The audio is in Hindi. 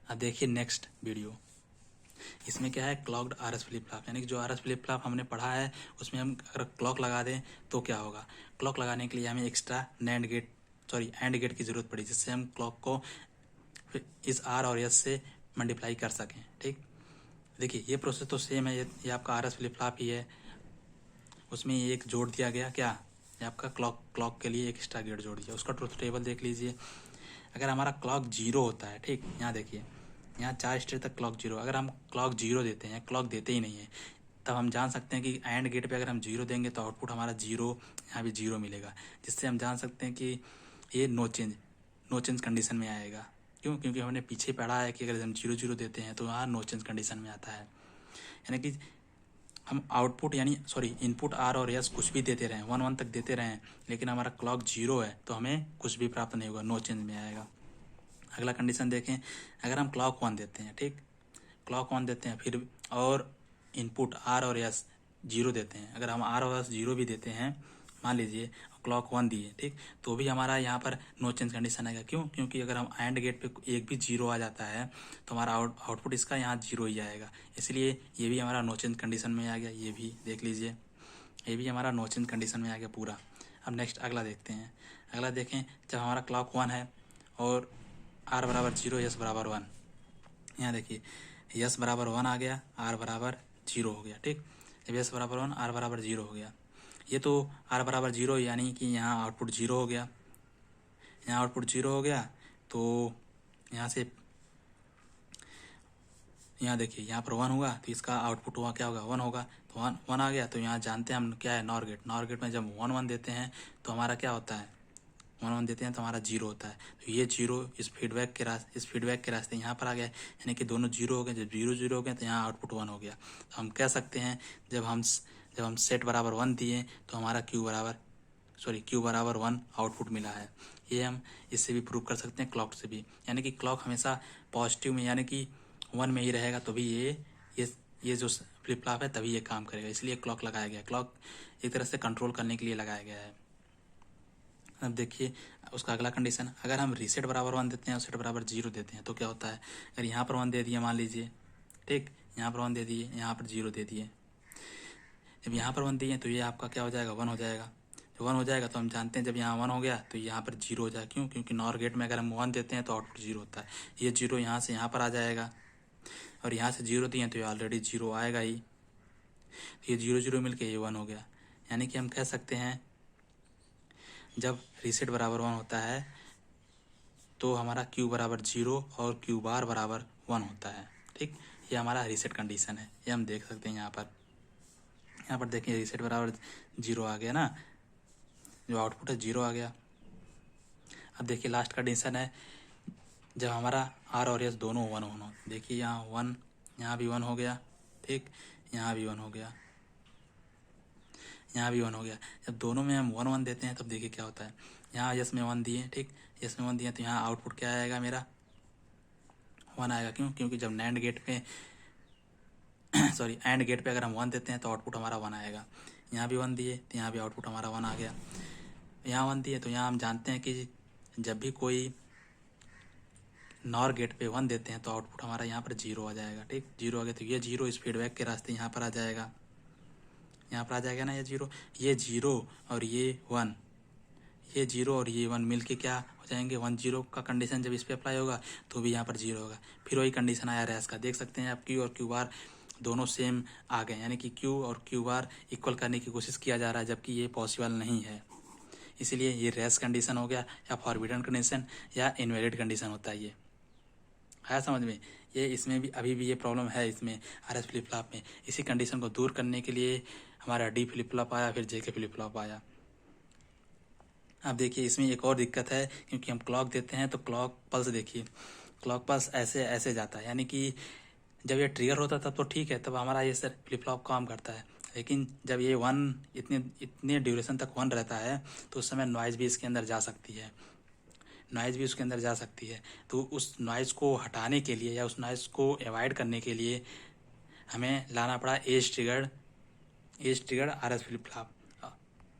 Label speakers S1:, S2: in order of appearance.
S1: अब देखिए नेक्स्ट वीडियो, इसमें क्या है, क्लॉक्ड आरएस फ्लिप फ्लॉप, यानी कि जो आरएस फ्लिप फ्लॉप हमने पढ़ा है उसमें हम अगर क्लॉक लगा दें तो क्या होगा। क्लॉक लगाने के लिए हमें एक्स्ट्रा एंड गेट की ज़रूरत पड़ी, जिससे हम क्लॉक को इस आर और एस से मल्टीप्लाई कर सकें। ठीक, देखिए ये प्रोसेस तो सेम है, ये आपका आरएस फ्लिप फ्लॉप ही है, उसमें एक जोड़ दिया गया, क्या, ये आपका क्लॉक के लिए एक एक्स्ट्रा गेट जोड़ दिया। उसका ट्रुथ टेबल देख लीजिए। अगर हमारा क्लॉक जीरो होता है, ठीक, यहाँ देखिए, यहाँ 4 स्टेज तक क्लॉक जीरो, अगर हम क्लॉक जीरो देते हैं, क्लॉक देते ही नहीं है, तब हम जान सकते हैं कि एंड गेट पे अगर हम जीरो देंगे तो आउटपुट हमारा जीरो, यहाँ भी जीरो मिलेगा, जिससे हम जान सकते हैं कि ये नो चेंज कंडीशन में आएगा। क्यों? क्योंकि हमने पीछे पढ़ा है कि अगर हम जीरो जीरो देते हैं तो यहाँ नो चेंज कंडीशन में आता है। यानी कि हम आउटपुट इनपुट आर और एस कुछ भी देते रहें, 1 1 तक देते रहें, लेकिन हमारा क्लॉक जीरो है तो हमें कुछ भी प्राप्त नहीं होगा, नो चेंज में आएगा। अगला कंडीशन देखें, अगर हम क्लॉक 1 देते हैं, ठीक, क्लॉक 1 देते हैं फिर और इनपुट आर और एस जीरो देते हैं, अगर हम आर और एस जीरो भी देते हैं, मान लीजिए क्लॉक 1 दिए, ठीक, तो भी हमारा यहाँ पर नो चेंज कंडीशन आएगा। क्यों? क्योंकि अगर हम एंड गेट पे एक भी जीरो आ जाता है तो हमारा आउटपुट इसका यहाँ जीरो ही आएगा, इसलिए ये भी हमारा नो चेंज कंडीशन में आ गया। ये भी देख लीजिए, ये भी हमारा नो चेंज कंडीशन में आ गया पूरा। अब नेक्स्ट अगला देखते हैं। अगला देखें, जब हमारा क्लॉक 1 है और आर बराबर जीरो, एस बराबर 1, यहाँ देखिए एस बराबर 1 आ गया, आर बराबर जीरो हो गया। ठीक, जब एस बराबर 1 आर बराबर जीरो हो गया, ये तो आर बराबर जीरो यानी कि यहाँ आउटपुट जीरो हो गया, यहाँ आउटपुट जीरो हो गया, तो यहाँ से यहाँ देखिए यहाँ पर 1 हुआ तो इसका आउटपुट हुआ क्या होगा, 1 होगा, तो 1 आ गया। तो यहाँ जानते हैं हम क्या है, नॉर गेट में जब 1 1 देते हैं तो हमारा क्या होता है, 1 1 देते हैं तो हमारा जीरो होता है। तो ये जीरो इस फीडबैक के रास्ते यहाँ पर आ गया, यानी कि दोनों जीरो हो गए। जब जीरो जीरो हो गए तो यहाँ आउटपुट 1 हो गया। तो हम कह सकते हैं जब हम सेट बराबर 1 दिए तो हमारा क्यू बराबर 1 आउटपुट मिला है। ये हम इससे भी प्रूव कर सकते हैं, क्लॉक से भी, यानी कि क्लॉक हमेशा पॉजिटिव में यानी कि 1 में ही रहेगा, तो भी ये जो फ्लिप फ्लॉप है तभी ये काम करेगा, इसलिए क्लॉक लगाया गया। क्लॉक एक तरह से कंट्रोल करने के लिए लगाया गया है। अब देखिए उसका अगला कंडीशन, अगर हम रीसेट बराबर 1 देते हैं और सेट बराबर जीरो देते हैं तो क्या होता है। अगर यहाँ पर 1 दे दिए मान लीजिए, ठीक, यहाँ पर 1 दे दिए, यहाँ पर जीरो दे दिए, जब यहाँ पर 1 दिए तो ये आपका क्या हो जाएगा, 1 हो जाएगा। जब 1 हो जाएगा तो हम जानते हैं जब यहाँ 1 हो गया तो यहाँ पर जीरो हो जाएगा। क्यों? क्योंकि नॉर गेट में अगर हम 1 देते हैं तो आउटपुट जीरो होता है। ये जीरो यहाँ से यहाँ पर आ जाएगा, और यहाँ से जीरो दिए तो ये ऑलरेडी जीरो आएगा ही, ये जीरो जीरो मिलके ये 1 हो गया। यानी कि हम कह सकते हैं जब रीसेट बराबर 1 होता है तो हमारा क्यू बराबर जीरो और क्यू बार बराबर 1 होता है। ठीक, ये हमारा रीसेट कंडीशन है, ये हम देख सकते हैं। यहाँ पर देखिए रीसेट बराबर जीरो आ गया ना, जो आउटपुट है जीरो आ गया। अब देखिए लास्ट कंडीशन है जब हमारा आर और एस दोनों 1 होना। देखिए यहाँ 1, यहाँ भी 1 हो गया, ठीक, यहाँ भी 1 हो गया, यहाँ भी 1 हो गया। जब दोनों में हम 1 1 देते हैं तब देखिए क्या होता है। यहाँ यस में 1 दिए, ठीक, यस में 1 दिए तो यहाँ आउटपुट क्या आएगा, मेरा 1 आएगा। क्यों? क्योंकि जब एंड गेट पे अगर हम 1 देते हैं तो आउटपुट हमारा 1 आएगा। यहाँ भी 1 दिए तो यहाँ भी आउटपुट हमारा 1 आ गया। यहाँ 1 दिए तो यहाँ हम जानते हैं कि जब भी कोई नॉर गेट पे 1 देते हैं तो आउटपुट हमारा यहाँ पर जीरो आ जाएगा। ठीक, जीरो आ गया तो ये जीरो इस फीडबैक के रास्ते यहाँ पर आ जाएगा, यहाँ पर आ जाएगा ना ये जीरो और ये 1, ये जीरो और ये 1 मिलके क्या हो जाएंगे, 1 0 का कंडीशन जब इस पे अप्लाई होगा तो भी यहाँ पर जीरो होगा। फिर वही कंडीशन आया रैस का, देख सकते हैं आप क्यू और क्यू बार दोनों सेम आ गए, यानी कि क्यू और क्यू बार इक्वल करने की कोशिश किया जा रहा है, जबकि ये पॉसिबल नहीं है। इसीलिए ये रेस कंडीशन हो गया, या फॉरबिडन कंडीशन, या इनवैलिड कंडीशन होता है। ये आया समझ में। ये इसमें भी अभी भी ये प्रॉब्लम है इसमें आरएस फ्लिप फ्लॉप में। इसी कंडीशन को दूर करने के लिए हमारा डी फ्लिप फ्लॉप आया, फिर जे के फ्लिप फ्लॉप आया। अब देखिए इसमें एक और दिक्कत है, क्योंकि हम क्लॉक देते हैं तो क्लॉक पल्स, देखिए क्लॉक पल्स ऐसे ऐसे जाता है, यानी कि जब ये ट्रिगर होता है तब तो ठीक है, तब हमारा ये सर फ्लिप फ्लॉप काम करता है। लेकिन जब ये 1 इतने ड्यूरेशन तक 1 रहता है तो उस समय नॉइज़ भी इसके अंदर जा सकती है, तो उस नॉइज़ को हटाने के लिए या उस नॉइज़ को अवॉइड करने के लिए हमें लाना पड़ा edge triggered RS flip flop.